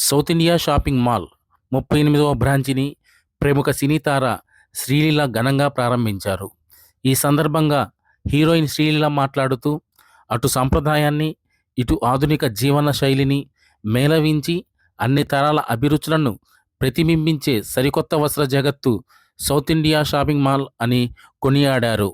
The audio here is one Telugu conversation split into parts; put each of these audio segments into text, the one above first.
సౌత్ ఇండియా షాపింగ్ మాల్ 38వ బ్రాంచిని ప్రముఖ సినీ తార శ్రీలీల ఘనంగా ప్రారంభించారు. ఈ సందర్భంగా హీరోయిన్ శ్రీలీల మాట్లాడుతూ, అటు సంప్రదాయాన్ని, ఇటు ఆధునిక జీవన శైలిని మేళవించి అన్ని తరాల అభిరుచులను ప్రతిబింబించే సరికొత్త వస్త్ర జగత్తు సౌత్ ఇండియా షాపింగ్ మాల్ అని కొనియాడారు.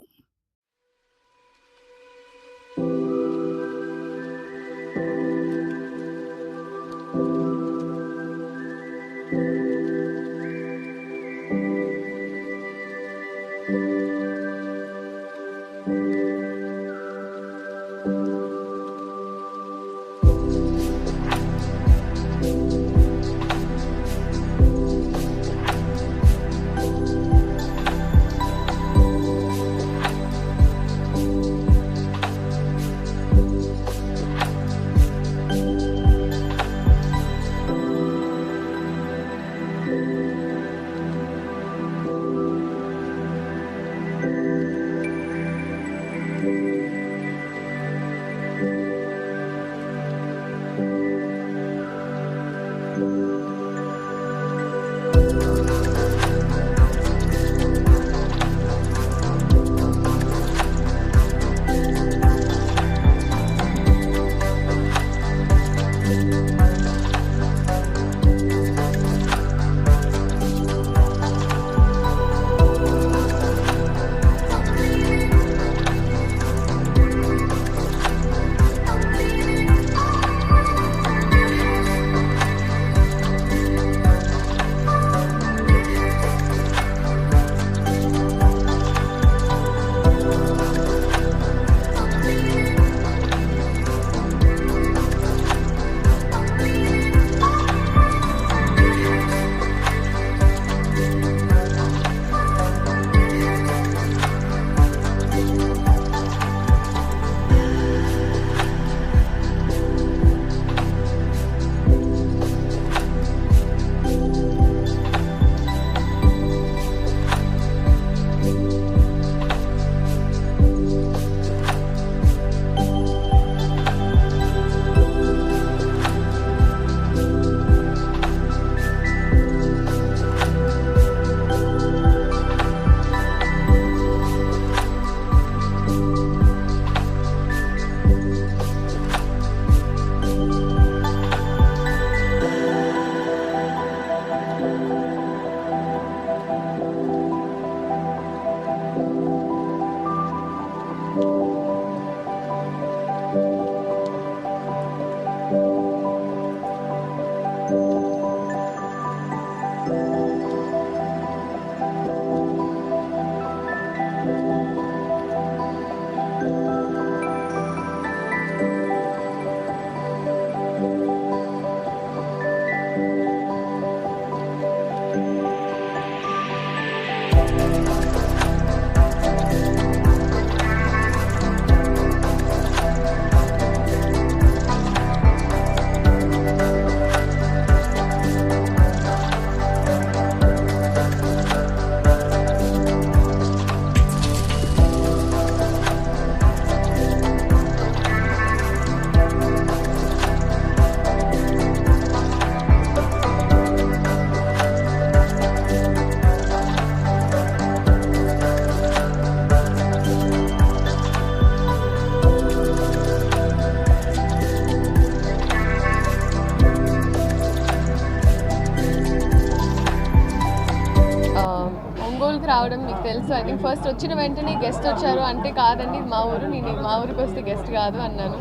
రావడం మీకు తెలుసు. ఐ థింక్ ఫస్ట్ వచ్చిన వెంటనే గెస్ట్ వచ్చారు అంటే కాదండి మా ఊరు, నేను మా ఊరికి వస్తే గెస్ట్ కాదు అన్నాను.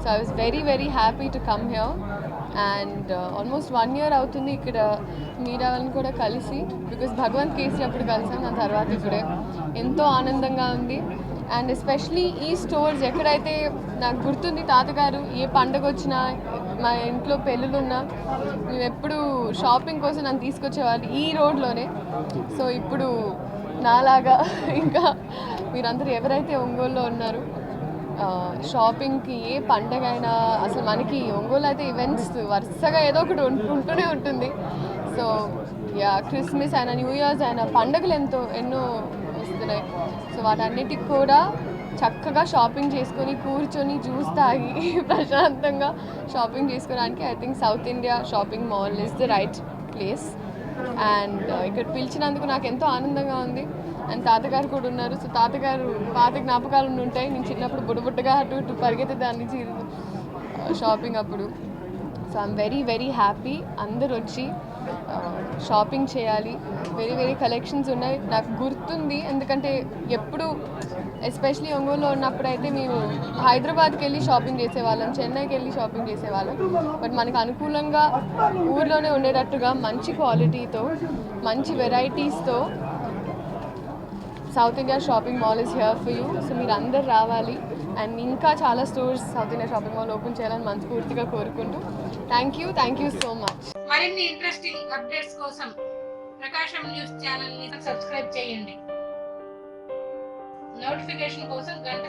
So I was very very happy to come here and almost 1 year అవుతుంది ఇక్కడ మీరా వాళ్ళని కూడా కలిసి, బికాస్ భగవంత్ కేసీ అప్పుడు కలిసాం, దాని తర్వాత ఇప్పుడే ఎంతో ఆనందంగా ఉంది. అండ్ ఎస్పెషలీ ఈ స్టోర్స్ ఎక్కడైతే నాకు గుర్తుంది, తాతగారు ఏ పండుగ వచ్చినా మా ఇంట్లో పెళ్ళిళ్ళున్నా మేము ఎప్పుడు షాపింగ్ కోసం నన్ను తీసుకొచ్చేవాళ్ళు ఈ రోడ్లోనే. సో ఇప్పుడు నాలాగా ఇంకా మీరందరూ ఎవరైతే ఒంగోలులో ఉన్నారు షాపింగ్కి ఏ పండగ అయినా, అసలు మనకి ఒంగోలు అయితే ఈవెంట్స్ వరుసగా ఏదో ఒకటి ఉంటూనే ఉంటుంది. సో యా, క్రిస్మస్ అయినా న్యూ ఇయర్స్ అయినా పండుగలు ఎన్నో వస్తున్నాయి. సో వాటన్నిటికి కూడా చక్కగా షాపింగ్ చేసుకొని కూర్చొని జ్యూస్ తాగి ప్రశాంతంగా షాపింగ్ చేసుకోవడానికి I think south India shopping mall is the right place. And ఇక్కడ పిలిచినందుకు నాకు ఎంతో ఆనందంగా ఉంది. అండ్ తాతగారు కూడా ఉన్నారు. సో తాతగారు పాత జ్ఞాపకాలు ఉంటాయి. నేను చిన్నప్పుడు బుడబుట్టగా అటు ఇటు పరిగెత్తే దాన్ని షాపింగ్ అప్పుడు. So I'm very very happy. అందరు వచ్చి షాపింగ్ చేయాలి. వెరీ వెరీ కలెక్షన్స్ ఉన్నాయి. నాకు గుర్తుంది ఎందుకంటే ఎప్పుడు ఎస్పెషలీ ఒంగోలులో ఉన్నప్పుడు అయితే మేము హైదరాబాద్కి వెళ్ళి షాపింగ్ చేసేవాళ్ళం, చెన్నైకి వెళ్ళి షాపింగ్ చేసేవాళ్ళం. బట్ మనకు అనుకూలంగా ఊర్లోనే ఉండేటట్టుగా మంచి క్వాలిటీతో మంచి వెరైటీస్తో South India shopping mall is here for you. So మీరు అందరు రావాలి. అండ్ ఇంకా చాలా stores South India shopping mall open చేయాలని మనస్ఫూర్తిగా కోరుకుంటూ థ్యాంక్ యూ సో మచ్. మరిన్ని ఇంట్రెస్టింగ్ అప్డేట్స్ కోసం ప్రకాశం న్యూస్ ఛానల్ ని సబ్స్క్రైబ్ చేయండి. నోటిఫికేషన్ కోసం గంట